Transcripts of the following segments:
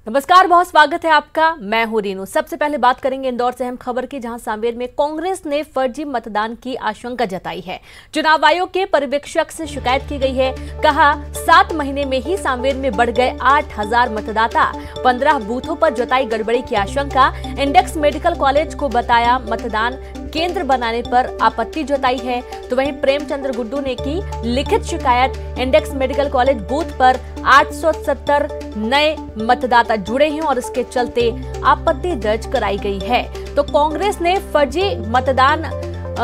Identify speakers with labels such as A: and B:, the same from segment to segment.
A: नमस्कार, बहुत स्वागत है आपका। मैं हूं रीनू। सबसे पहले बात करेंगे इंदौर से अहम खबर की, जहां सांवेर में कांग्रेस ने फर्जी मतदान की आशंका जताई है। चुनाव आयोग के पर्यवेक्षक से शिकायत की गई है। कहा 7 महीने में ही सांवेर में बढ़ गए 8000 मतदाता। 15 बूथों पर जताई गड़बड़ी की आशंका। इंडेक्स मेडिकल कॉलेज को बताया मतदान केंद्र बनाने पर आपत्ति जताई है। तो वहीं प्रेमचंद्र गुड्डू ने की लिखित शिकायत। इंडेक्स मेडिकल कॉलेज बूथ पर 870 नए मतदाता जुड़े हैं और इसके चलते आपत्ति दर्ज कराई गई है। तो कांग्रेस ने फर्जी मतदान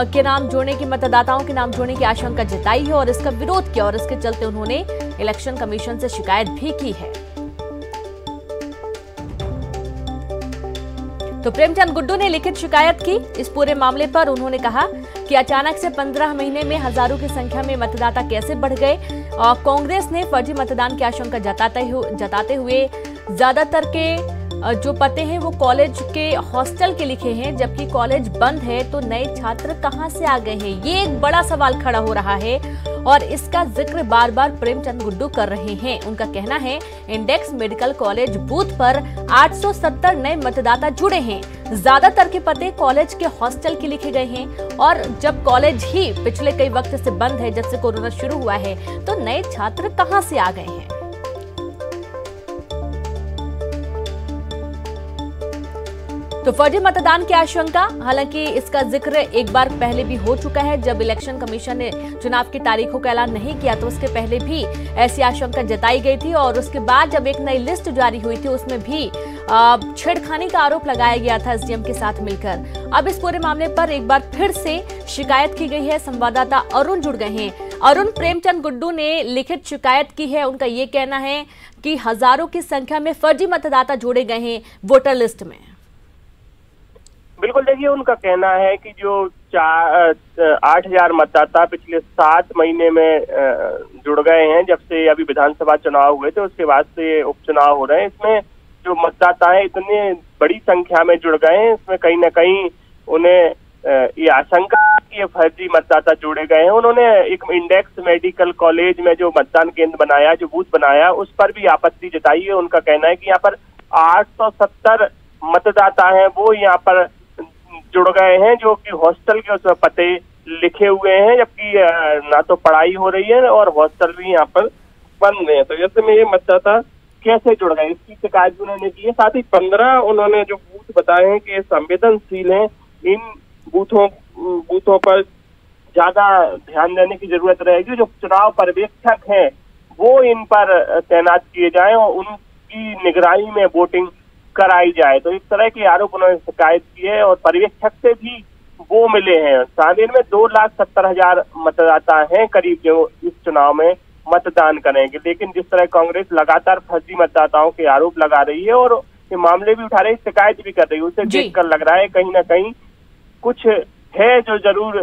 A: के नाम जोड़ने की, मतदाताओं के नाम जोड़ने की आशंका जताई है और इसका विरोध किया और इसके चलते उन्होंने इलेक्शन कमीशन से शिकायत भी की है। तो प्रेमचंद गुड्डू ने लिखित शिकायत की इस पूरे मामले पर। उन्होंने कहा कि अचानक से 15 महीने में हजारों की संख्या में मतदाता कैसे बढ़ गए। कांग्रेस ने फर्जी मतदान की आशंका जताते हुए ज्यादातर के जो पते हैं वो कॉलेज के हॉस्टल के लिखे हैं, जबकि कॉलेज बंद है तो नए छात्र कहां से आ गए हैं, ये एक बड़ा सवाल खड़ा हो रहा है और इसका जिक्र बार बार प्रेमचंद गुड्डू कर रहे हैं। उनका कहना है इंडेक्स मेडिकल कॉलेज बूथ पर 870 नए मतदाता जुड़े हैं। ज्यादातर के पते कॉलेज के हॉस्टल के लिखे गए हैं और जब कॉलेज ही पिछले कई वक्त से बंद है, जब से कोरोना शुरू हुआ है, तो नए छात्र कहां से आ गए हैं। तो फर्जी मतदान की आशंका, हालांकि इसका जिक्र एक बार पहले भी हो चुका है। जब इलेक्शन कमीशन ने चुनाव की तारीखों का ऐलान नहीं किया तो उसके पहले भी ऐसी आशंका जताई गई थी और उसके बाद जब एक नई लिस्ट जारी हुई थी उसमें भी छेड़खानी का आरोप लगाया गया था एसडीएम के साथ मिलकर। अब इस पूरे मामले पर एक बार फिर से शिकायत की गई है। संवाददाता अरुण जुड़ गए हैं। अरुण, प्रेमचंद गुड्डू ने लिखित शिकायत की है। उनका ये कहना है कि हजारों की संख्या में फर्जी मतदाता जोड़े गए हैं वोटर लिस्ट में।
B: बिल्कुल, देखिए उनका कहना है कि जो 8000 मतदाता पिछले 7 महीने में जुड़ गए हैं, जब से अभी विधानसभा चुनाव हुए थे उसके बाद से उपचुनाव हो रहे हैं, इसमें जो मतदाता हैं इतनी बड़ी संख्या में जुड़ गए हैं, इसमें कहीं ना कहीं उन्हें ये आशंका कि ये फर्जी मतदाता जोड़े गए हैं। उन्होंने एक इंडेक्स मेडिकल कॉलेज में जो मतदान केंद्र बनाया, जो बूथ बनाया, उस पर भी आपत्ति जताई है। उनका कहना है कि यहाँ पर 870 मतदाता हैं वो यहाँ पर जुड़ गए हैं, जो कि हॉस्टल के उसमें पते लिखे हुए हैं, जबकि ना तो पढ़ाई हो रही है और हॉस्टल भी यहाँ पर बंद है। तो ऐसे में ये मतदाता कैसे जुड़ गए, इसकी शिकायत भी उन्होंने की है। साथ ही 15 उन्होंने जो बूथ बताए हैं कि संवेदनशील हैं, इन बूथों पर ज्यादा ध्यान देने की जरूरत रहेगी। जो चुनाव पर्यवेक्षक हैं वो इन पर तैनात किए जाएं और उनकी निगरानी में वोटिंग कराई जाए। तो इस तरह के आरोप उन्होंने शिकायत की है और पर्यवेक्षक से भी वो मिले हैं। सांवेर में 2,70,000 मतदाता हैं करीब, जो इस चुनाव में मतदान करेंगे। लेकिन जिस तरह कांग्रेस लगातार फर्जी मतदाताओं के आरोप लगा रही है और ये मामले भी उठा रही है, शिकायत भी कर रही है, उसे देखकर लग रहा है कहीं ना कहीं कुछ है जो जरूर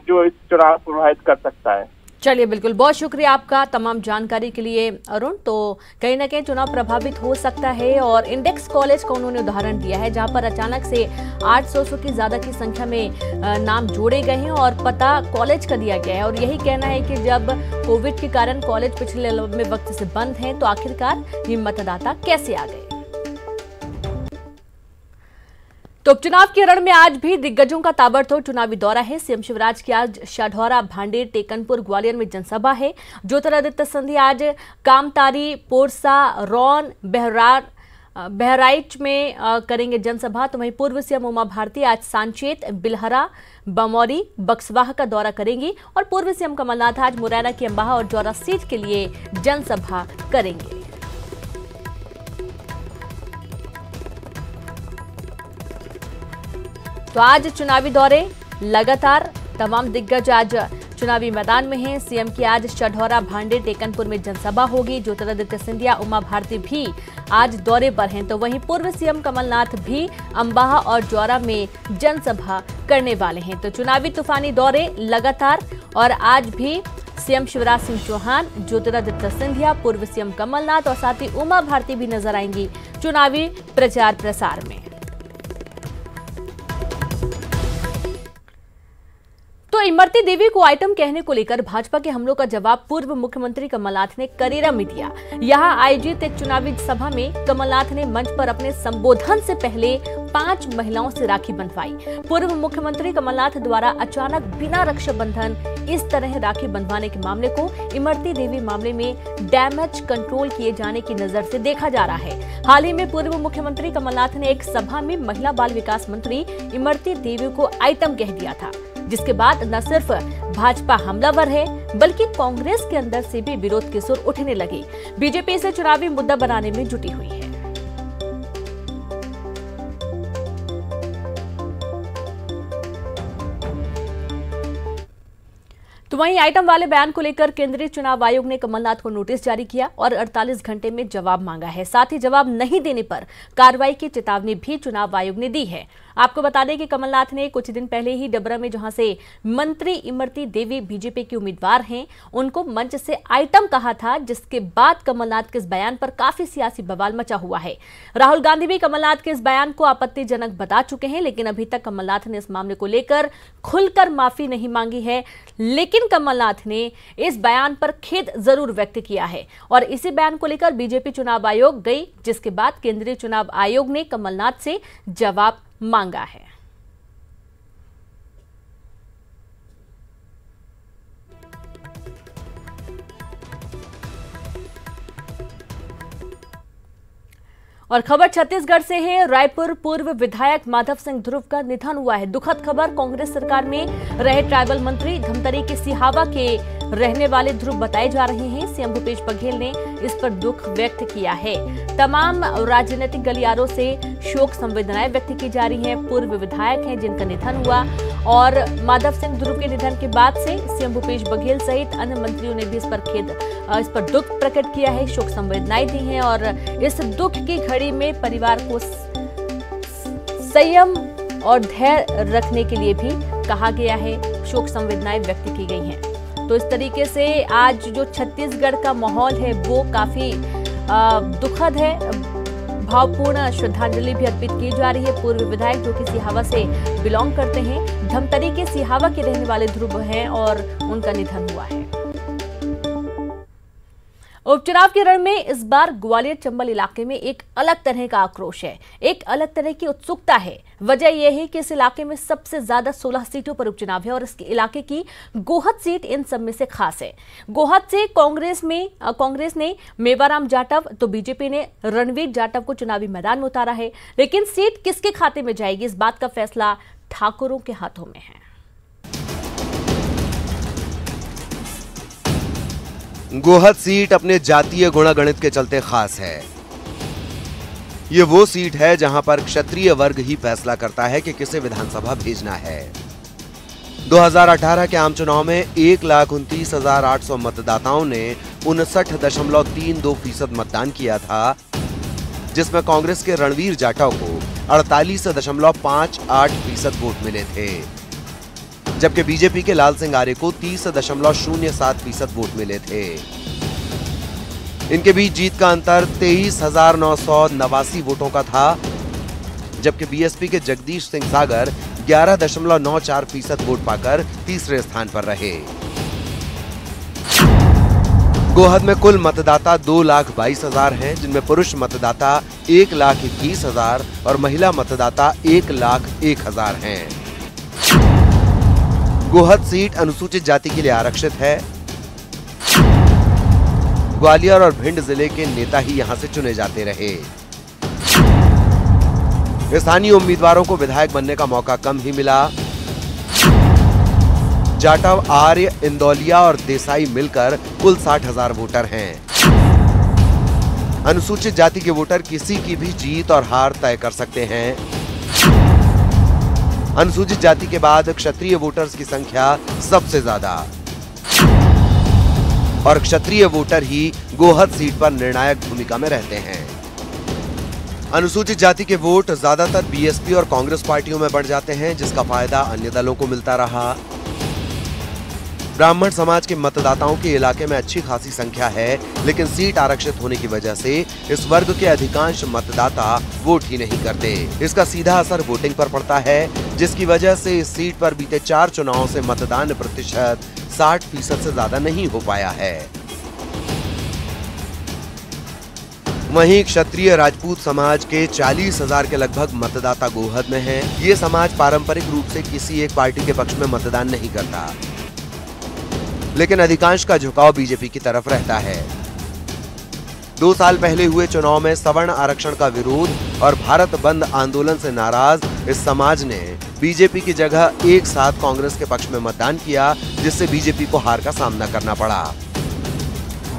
B: जो इस चुनाव को प्रभावित कर सकता है।
A: चलिए, बिल्कुल, बहुत शुक्रिया आपका तमाम जानकारी के लिए अरुण। तो कहीं ना कहीं चुनाव प्रभावित हो सकता है और इंडेक्स कॉलेज का उन्होंने उदाहरण दिया है, जहां पर अचानक से 800 की ज्यादा की संख्या में नाम जोड़े गए हैं और पता कॉलेज का दिया गया है। और यही कहना है कि जब कोविड के कारण कॉलेज पिछले लंबे वक्त से बंद है तो आखिरकार ये मतदाता कैसे आ गए। तो उपचुनाव के रण में आज भी दिग्गजों का ताबड़तोड़ चुनावी दौरा है। सीएम शिवराज की आज शाढौरा, भांडेर, टेकनपुर, ग्वालियर में जनसभा है। ज्योतिरादित्य सिंधिया आज कामतारी, पोरसा, रौन, बहराइच में करेंगे जनसभा। तो वहीं पूर्व सीएम उमा भारती आज सांचेत, बिलहरा, बमौरी, बक्सवाह का दौरा करेंगी और पूर्व सीएम कमलनाथ आज मुरैना की अंबाह और जौरा सीट के लिए जनसभा करेंगे। तो आज चुनावी दौरे लगातार, तमाम दिग्गज आज चुनावी मैदान में हैं। सीएम की आज शाढौरा, भांडेर, टेकनपुर में जनसभा होगी। ज्योतिरादित्य सिंधिया, उमा भारती भी आज दौरे पर हैं। तो वहीं पूर्व सीएम कमलनाथ भी अंबाह और जौरा में जनसभा करने वाले हैं। तो चुनावी तूफानी दौरे लगातार और आज भी सीएम शिवराज सिंह चौहान, ज्योतिरादित्य सिंधिया, पूर्व सीएम कमलनाथ और साथ ही उमा भारती भी नजर आएंगी चुनावी प्रचार प्रसार में। तो इमरती देवी को आइटम कहने को लेकर भाजपा के हमलों का जवाब पूर्व मुख्यमंत्री कमलनाथ ने करेरा में दिया। यहां आयोजित एक चुनावी सभा में कमलनाथ ने मंच पर अपने संबोधन से पहले 5 महिलाओं से राखी बंधवाई। पूर्व मुख्यमंत्री कमलनाथ द्वारा अचानक बिना रक्षाबंधन इस तरह राखी बंधवाने के मामले को इमरती देवी मामले में डैमेज कंट्रोल किए जाने की नजर से देखा जा रहा है। हाल ही में पूर्व मुख्यमंत्री कमलनाथ ने एक सभा में महिला बाल विकास मंत्री इमरती देवी को आइटम कह दिया था, जिसके बाद न सिर्फ भाजपा हमलावर है बल्कि कांग्रेस के अंदर से भी विरोध के सुर उठने लगे। बीजेपी इसे चुनावी मुद्दा बनाने में जुटी हुई है। तो वहीं आइटम वाले बयान को लेकर केंद्रीय चुनाव आयोग ने कमलनाथ को नोटिस जारी किया और 48 घंटे में जवाब मांगा है। साथ ही जवाब नहीं देने पर कार्रवाई की चेतावनी भी चुनाव आयोग ने दी है। आपको बता दें कि कमलनाथ ने कुछ दिन पहले ही डबरा में, जहां से मंत्री इमरती देवी बीजेपी की उम्मीदवार हैं, उनको मंच से आइटम कहा था, जिसके बाद कमलनाथ के इस बयान पर काफी सियासी बवाल मचा हुआ है। राहुल गांधी भी कमलनाथ के इस बयान को आपत्तिजनक बता चुके हैं, लेकिन अभी तक कमलनाथ ने इस मामले को लेकर खुलकर माफी नहीं मांगी है। लेकिन कमलनाथ ने इस बयान पर खेद जरूर व्यक्त किया है और इसी बयान को लेकर बीजेपी चुनाव आयोग गई, जिसके बाद केंद्रीय चुनाव आयोग ने कमलनाथ से जवाब मांगा है। और खबर छत्तीसगढ़ से है। रायपुर पूर्व विधायक माधव सिंह ध्रुव का निधन हुआ है। दुखद खबर। कांग्रेस सरकार में रहे ट्राइबल मंत्री धमतरी के सिहावा के रहने वाले ध्रुव बताए जा रहे हैं। सीएम भूपेश बघेल ने इस पर दुख व्यक्त किया है। तमाम राजनीतिक गलियारों से शोक संवेदनाएं व्यक्त की जा रही हैं। पूर्व विधायक हैं जिनका निधन हुआ और माधव सिंह ध्रुव के निधन के बाद से सीएम भूपेश बघेल सहित अन्य मंत्रियों ने भी इस पर दुख प्रकट किया है, शोक संवेदनाएं दी हैं और इस दुख की घड़ी में परिवार को संयम और धैर्य रखने के लिए भी कहा गया है। शोक संवेदनाएं व्यक्त की गई हैं। तो इस तरीके से आज जो छत्तीसगढ़ का माहौल है वो काफी दुखद है। भावपूर्ण श्रद्धांजलि भी अर्पित की जा रही है। पूर्व विधायक जो कि सिहावा से बिलोंग करते हैं, धमतरी के सिहावा के रहने वाले ध्रुव हैं और उनका निधन हुआ है। उपचुनाव के रण में इस बार ग्वालियर चंबल इलाके में एक अलग तरह का आक्रोश है, एक अलग तरह की उत्सुकता है। वजह यह है कि इस इलाके में सबसे ज्यादा 16 सीटों पर उपचुनाव है और इस इलाके की गोहद सीट इन सब में से खास है। गोहद से कांग्रेस ने मेवाराम जाटव तो बीजेपी ने रणवीर जाटव को चुनावी मैदान में उतारा है। लेकिन सीट किसके खाते में जाएगी, इस बात का फैसला ठाकुरों के हाथों में है।
C: गोहद सीट अपने जातीय गुणागणित के चलते खास है। ये वो सीट है जहां पर क्षत्रिय वर्ग ही फैसला करता है कि किसे विधानसभा भेजना है। 2018 के आम चुनाव में 1,29,800 मतदाताओं ने 59.32% मतदान किया था, जिसमें कांग्रेस के रणवीर जाटव को 48.58% वोट मिले थे, जबकि बीजेपी के लाल सिंह आर्य को 30.07% वोट मिले थे। इनके बीच जीत का अंतर 23,989 वोटों का था, जबकि बीएसपी के जगदीश सिंह सागर 11.94% वोट पाकर तीसरे स्थान पर रहे। गोहद में कुल मतदाता 2,22,000 हैं, जिनमें पुरुष मतदाता 1,21,000 और महिला मतदाता 1,01,000 हैं। गोहद सीट अनुसूचित जाति के लिए आरक्षित है। ग्वालियर और भिंड जिले के नेता ही यहां से चुने जाते रहे। स्थानीय उम्मीदवारों को विधायक बनने का मौका कम ही मिला। जाटव, आर्य, इंदौलिया और देसाई मिलकर कुल 60,000 वोटर हैं। अनुसूचित जाति के वोटर किसी की भी जीत और हार तय कर सकते हैं। अनुसूचित जाति के बाद क्षत्रिय वोटर्स की संख्या सबसे ज्यादा और क्षत्रिय वोटर ही गोहद सीट पर निर्णायक भूमिका में रहते हैं। अनुसूचित जाति के वोट ज्यादातर बीएसपी और कांग्रेस पार्टियों में बढ़ जाते हैं, जिसका फायदा अन्य दलों को मिलता रहा। ब्राह्मण समाज के मतदाताओं के इलाके में अच्छी खासी संख्या है, लेकिन सीट आरक्षित होने की वजह से इस वर्ग के अधिकांश मतदाता वोट ही नहीं करते। इसका सीधा असर वोटिंग पर पड़ता है, जिसकी वजह से इस सीट पर बीते 4 चुनावों से मतदान प्रतिशत 60% से ज्यादा नहीं हो पाया है। वहीं क्षत्रिय राजपूत समाज के 40,000 के लगभग मतदाता गोहद में हैं। ये समाज पारंपरिक रूप से किसी एक पार्टी के पक्ष में मतदान नहीं करता, लेकिन अधिकांश का झुकाव बीजेपी की तरफ रहता है। 2 साल पहले हुए चुनाव में सवर्ण आरक्षण का विरोध और भारत बंद आंदोलन से नाराज इस समाज ने बीजेपी की जगह एक साथ कांग्रेस के पक्ष में मतदान किया, जिससे बीजेपी को हार का सामना करना पड़ा।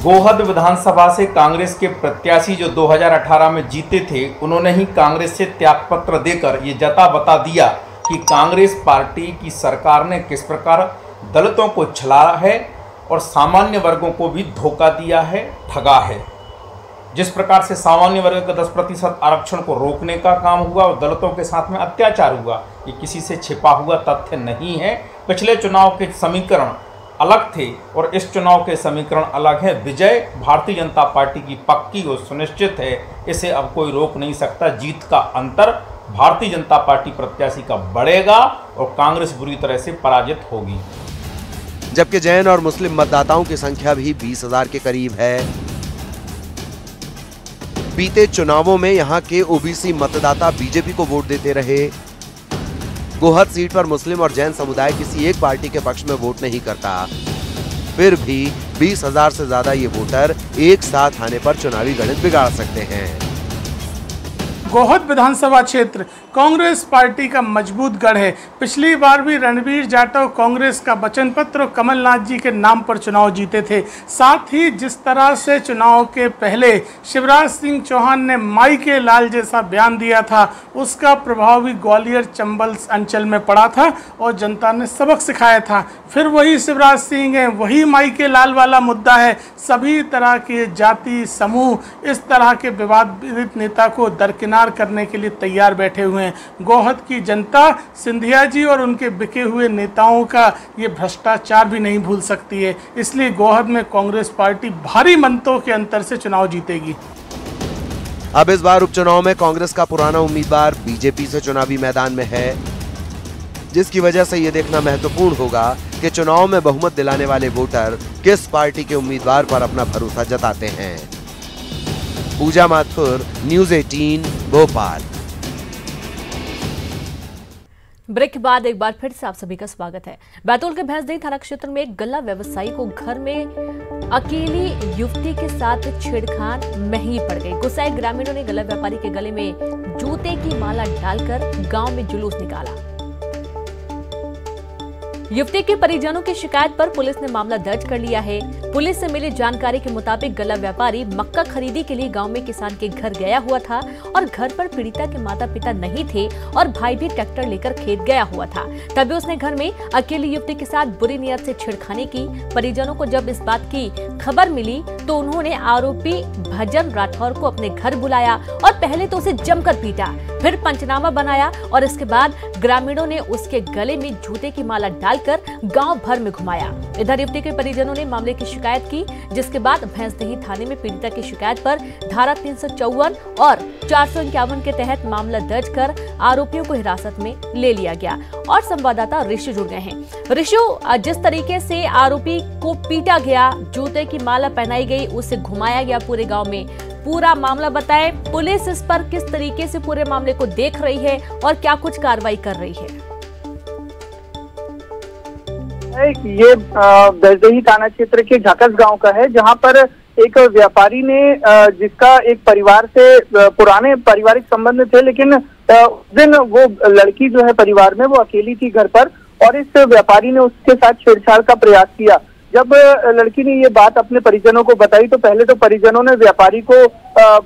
D: गोहद विधानसभा से कांग्रेस के प्रत्याशी जो 2018 में जीते थे, उन्होंने ही कांग्रेस से त्यागपत्र देकर ये जता बता दिया कि कांग्रेस पार्टी की सरकार ने किस प्रकार दलितों को छलाया है और सामान्य वर्गों को भी धोखा दिया है, ठगा है। जिस प्रकार से सामान्य वर्ग का 10% आरक्षण को रोकने का काम हुआ और दलितों के साथ में अत्याचार हुआ, ये किसी से छिपा हुआ तथ्य नहीं है। पिछले चुनाव के समीकरण अलग थे और इस चुनाव के समीकरण अलग है। विजय भारतीय जनता पार्टी की पक्की और सुनिश्चित है, इसे अब कोई रोक नहीं सकता। जीत का अंतर भारतीय जनता पार्टी प्रत्याशी का बढ़ेगा और कांग्रेस बुरी तरह से पराजित होगी।
C: जबकि जैन और मुस्लिम मतदाताओं की संख्या भी 20,000 के करीब है। बीते चुनावों में यहां के ओबीसी मतदाता बीजेपी को वोट देते रहे। गोहद सीट पर मुस्लिम और जैन समुदाय किसी एक पार्टी के पक्ष में वोट नहीं करता, फिर भी 20,000 से ज्यादा ये वोटर एक साथ आने पर चुनावी गणित बिगाड़ सकते हैं।
E: गोहद विधानसभा क्षेत्र कांग्रेस पार्टी का मजबूत गढ़ है। पिछली बार भी रणवीर जाटव कांग्रेस का वचन पत्र और कमलनाथ जी के नाम पर चुनाव जीते थे। साथ ही जिस तरह से चुनाव के पहले शिवराज सिंह चौहान ने माई के लाल जैसा बयान दिया था, उसका प्रभाव भी ग्वालियर चंबल अंचल में पड़ा था और जनता ने सबक सिखाया था। फिर वही शिवराज सिंह है, वही माई के लाल वाला मुद्दा है। सभी तरह के जाति समूह इस तरह के विवादित नेता को दरकिनार करने के लिए तैयार बैठे हुए हैं। गोहद की जनता सिंधिया जी और उनके बिके हुए नेताओं का ये भ्रष्टाचार भी नहीं भूल सकती है। इसलिए गोहद में कांग्रेस पार्टी भारी मतों के अंतर से चुनाव जीतेगी।
C: अब इस बार उपचुनाव में कांग्रेस का पुराना उम्मीदवार बीजेपी से चुनावी मैदान में है, जिसकी वजह से ये देखना महत्वपूर्ण होगा कि चुनाव में बहुमत दिलाने वाले वोटर किस पार्टी के उम्मीदवार पर अपना भरोसा जताते हैं। पूजा माथुर, न्यूज़ 18, भोपाल।
A: ब्रेक के बाद एक बार फिर से आप सभी का स्वागत है। बैतूल के भैंसदेही थाना क्षेत्र में एक गल्ला व्यवसायी को घर में अकेली युवती के साथ छेड़खान महंगी पड़ गई। गुस्साए ग्रामीणों ने गल्ला व्यापारी के गले में जूते की माला डालकर गांव में जुलूस निकाला। युवती के परिजनों की शिकायत पर पुलिस ने मामला दर्ज कर लिया है। पुलिस से मिली जानकारी के मुताबिक गल्ला व्यापारी मक्का खरीदी के लिए गांव में किसान के घर गया हुआ था और घर पर पीड़िता के माता पिता नहीं थे और भाई भी ट्रैक्टर लेकर खेत गया हुआ था। तभी उसने घर में अकेली युवती के साथ बुरी नियत से छेड़खानी की। परिजनों को जब इस बात की खबर मिली तो उन्होंने आरोपी भजन राठौर को अपने घर बुलाया और पहले तो उसे जमकर पीटा, फिर पंचनामा बनाया और इसके बाद ग्रामीणों ने उसके गले में जूते की माला डालकर गांव भर में घुमाया। इधर युवती के परिजनों ने मामले की शिकायत की, जिसके बाद भैंसदेही थाने में पीड़िता की शिकायत पर धारा 354 और 451 के तहत मामला दर्ज कर आरोपियों को हिरासत में ले लिया गया। और संवाददाता ऋषि जुड़ गए हैं। ऋषि, जिस तरीके से आरोपी को पीटा गया, जूते की माला पहनाई गई, उसे घुमाया गया पूरे गाँव में, पूरा मामला बताएं। पुलिस इस पर किस तरीके से पूरे मामले को देख रही है और क्या कुछ कार्रवाई कर रही है?
F: ये भैंसदेही थाना क्षेत्र के झाकस गांव का है, जहां पर एक व्यापारी ने जिसका एक परिवार से पुराने पारिवारिक संबंध थे, लेकिन उस दिन वो लड़की जो है परिवार में वो अकेली थी घर पर और इस व्यापारी ने उसके साथ छेड़छाड़ का प्रयास किया। जब लड़की ने ये बात अपने परिजनों को बताई तो पहले तो परिजनों ने व्यापारी को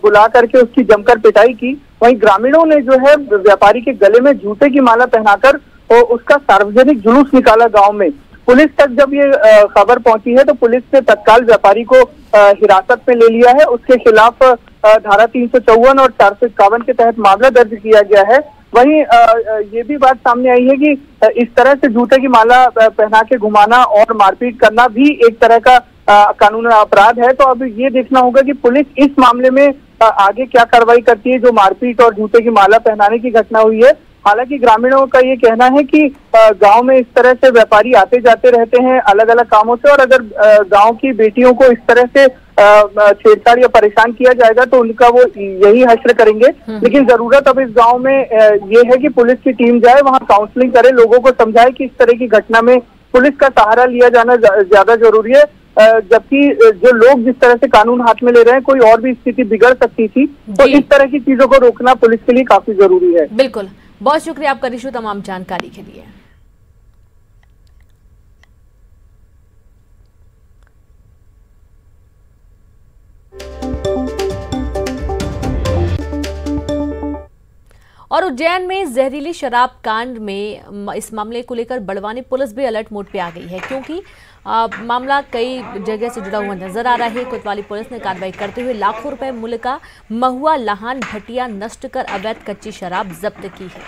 F: बुला करके उसकी जमकर पिटाई की। वहीं ग्रामीणों ने जो है व्यापारी के गले में जूते की माला पहनाकर उसका सार्वजनिक जुलूस निकाला गांव में। पुलिस तक जब ये खबर पहुंची है तो पुलिस ने तत्काल व्यापारी को हिरासत में ले लिया है। उसके खिलाफ धारा 354 और 451 के तहत मामला दर्ज किया गया है। वहीं ये भी बात सामने आई है कि इस तरह से जूते की माला पहना के घुमाना और मारपीट करना भी एक तरह का कानूनी अपराध है। तो अब ये देखना होगा कि पुलिस इस मामले में आगे क्या कार्रवाई करती है, जो मारपीट और जूते की माला पहनाने की घटना हुई है। हालांकि ग्रामीणों का ये कहना है कि गांव में इस तरह से व्यापारी आते जाते रहते हैं अलग अलग कामों से, और अगर गांव की बेटियों को इस तरह से छेड़छाड़ या परेशान किया जाएगा तो उनका वो यही हश्र करेंगे। लेकिन जरूरत अब इस गांव में ये है कि पुलिस की टीम जाए, वहां काउंसलिंग करे, लोगों को समझाए कि इस तरह की घटना में पुलिस का सहारा लिया जाना ज्यादा जरूरी है। जबकि जो लोग जिस तरह से कानून हाथ में ले रहे हैं, कोई और भी स्थिति बिगड़ सकती थी, तो इस तरह की चीजों को रोकना पुलिस के लिए काफी जरूरी है।
A: बिल्कुल, बहुत शुक्रिया आपका रिशु तमाम जानकारी के लिए। और उज्जैन में जहरीली शराब कांड में इस मामले को लेकर बड़वानी पुलिस भी अलर्ट मोड पे आ गई है, क्योंकि मामला कई जगह से जुड़ा हुआ नजर आ रहा है। कोतवाली पुलिस ने कार्रवाई करते हुए लाखों रुपए मूल्य का महुआ लहान भटिया नष्ट कर अवैध कच्ची शराब जब्त की है।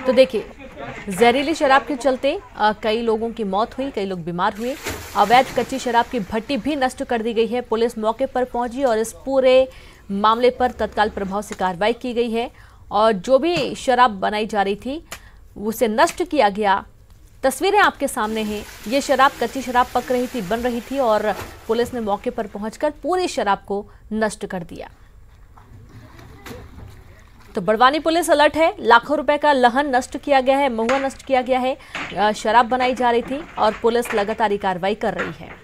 A: तो देखिए, जहरीली शराब के चलते कई लोगों की मौत हुई, कई लोग बीमार हुए। अवैध कच्ची शराब की भट्टी भी नष्ट कर दी गई है। पुलिस मौके पर पहुंची और इस पूरे मामले पर तत्काल प्रभाव से कार्रवाई की गई है और जो भी शराब बनाई जा रही थी उसे नष्ट किया गया। तस्वीरें आपके सामने हैं। ये शराब, कच्ची शराब पक रही थी, बन रही थी और पुलिस ने मौके पर पहुंचकर पूरी शराब को नष्ट कर दिया। तो बड़वानी पुलिस अलर्ट है। लाखों रुपए का लहन नष्ट किया गया है, महुआ नष्ट किया गया है, शराब बनाई जा रही थी और पुलिस लगातार कार्रवाई कर रही है।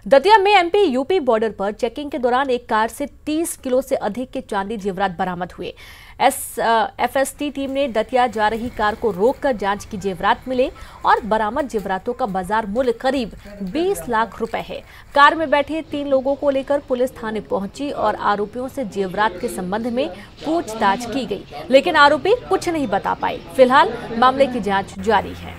A: दतिया में एमपी यूपी बॉर्डर पर चेकिंग के दौरान एक कार से 30 किलो से अधिक के चांदी जेवरात बरामद हुए। एफएसटी टीम ने दतिया जा रही कार को रोककर जांच की। जेवरात मिले और बरामद जेवरातों का बाजार मूल्य करीब 20 लाख रुपए है। कार में बैठे 3 लोगों को लेकर पुलिस थाने पहुंची और आरोपियों से जेवरात के संबंध में पूछताछ की गई, लेकिन आरोपी कुछ नहीं बता पाए। फिलहाल मामले की जांच जारी है।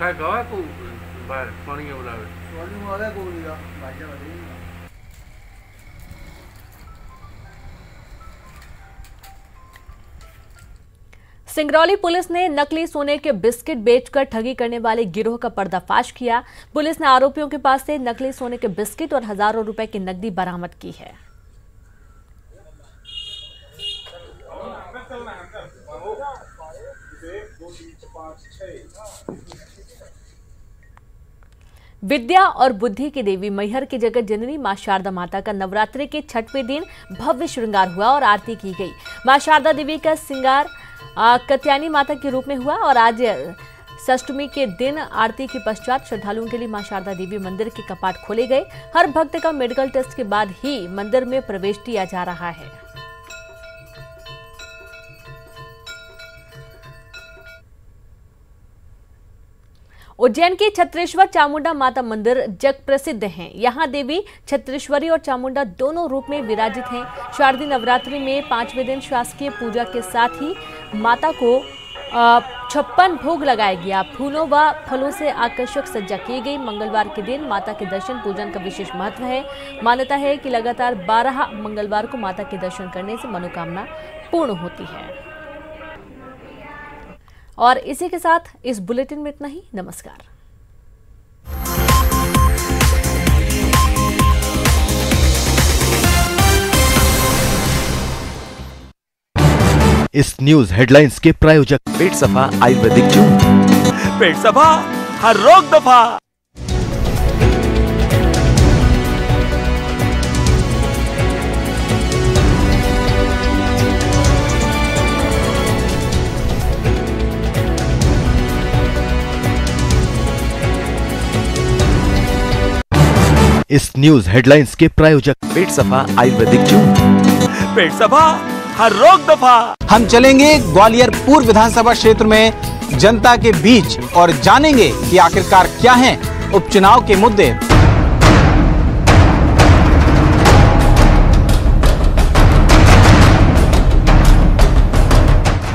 A: सिंगरौली पुलिस ने नकली सोने के बिस्किट बेचकर ठगी करने वाले गिरोह का पर्दाफाश किया। पुलिस ने आरोपियों के पास से नकली सोने के बिस्किट और हजारों रुपए की नकदी बरामद की है। विद्या और बुद्धि की देवी मैहर की जगत जननी मां शारदा माता का नवरात्रि के 6वें दिन भव्य श्रृंगार हुआ और आरती की गई। मां शारदा देवी का श्रृंगार कत्यानी माता के रूप में हुआ और आज षष्टमी के दिन आरती के पश्चात श्रद्धालुओं के लिए मां शारदा देवी मंदिर के कपाट खोले गए। हर भक्त का मेडिकल टेस्ट के बाद ही मंदिर में प्रवेश दिया जा रहा है। उज्जैन की छत्रेश्वर चामुंडा माता मंदिर जग प्रसिद्ध हैं। यहाँ देवी छत्रेश्वरी और चामुंडा दोनों रूप में विराजित हैं। शारदीय नवरात्रि में 5वें दिन शासकीय पूजा के साथ ही माता को 56 भोग लगाया गया। फूलों व फलों से आकर्षक सज्जा की गई। मंगलवार के दिन माता के दर्शन पूजन का विशेष महत्व है। मान्यता है कि लगातार 12 मंगलवार को माता के दर्शन करने से मनोकामना पूर्ण होती है। और इसी के साथ इस बुलेटिन में इतना ही। नमस्कार।
G: इस न्यूज हेडलाइंस के प्रायोजक
C: पेट सफा आयुर्वेदिक जूस,
H: पेट सफा हर रोग दफा।
G: इस न्यूज हेडलाइंस के प्रायोजक
C: पेट सफा आयुर्वेदिक जूस,
H: पेट सफा हर रोग दफा।
I: हम चलेंगे ग्वालियर पूर्व विधानसभा क्षेत्र में जनता के बीच और जानेंगे कि आखिरकार क्या हैं उपचुनाव के मुद्दे।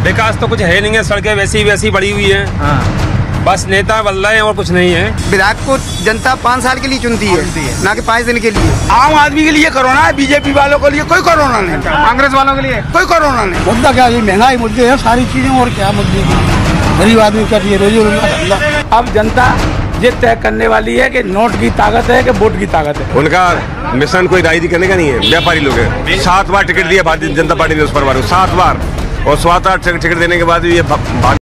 J: विकास तो कुछ है नहीं है, सड़कें वैसी बड़ी हुई हैं। बस नेता बदल रहे हैं और कुछ नहीं है।
K: विधायक को जनता 5 साल के लिए चुनती है, ना कि 5 दिन के लिए।
L: आम आदमी के लिए कोरोना है, बीजेपी वालों के लिए कोई कोरोना नहीं,
K: कांग्रेस वालों के लिए
L: कोई कोरोना नहीं।
M: मुद्दा क्या है? महंगाई मुद्दे है, सारी चीजें, और क्या मुद्दे, गरीब आदमी कर रही है।
L: अब जनता ये तय करने वाली है कि नोट की ताकत है कि वोट की ताकत है।
J: उनका मिशन कोई राजनीति करने का नहीं है, व्यापारी लोग है। 7 बार टिकट दिया भारतीय जनता पार्टी ने उस पर 7 बार, और 7 बार टिकट देने के बाद ये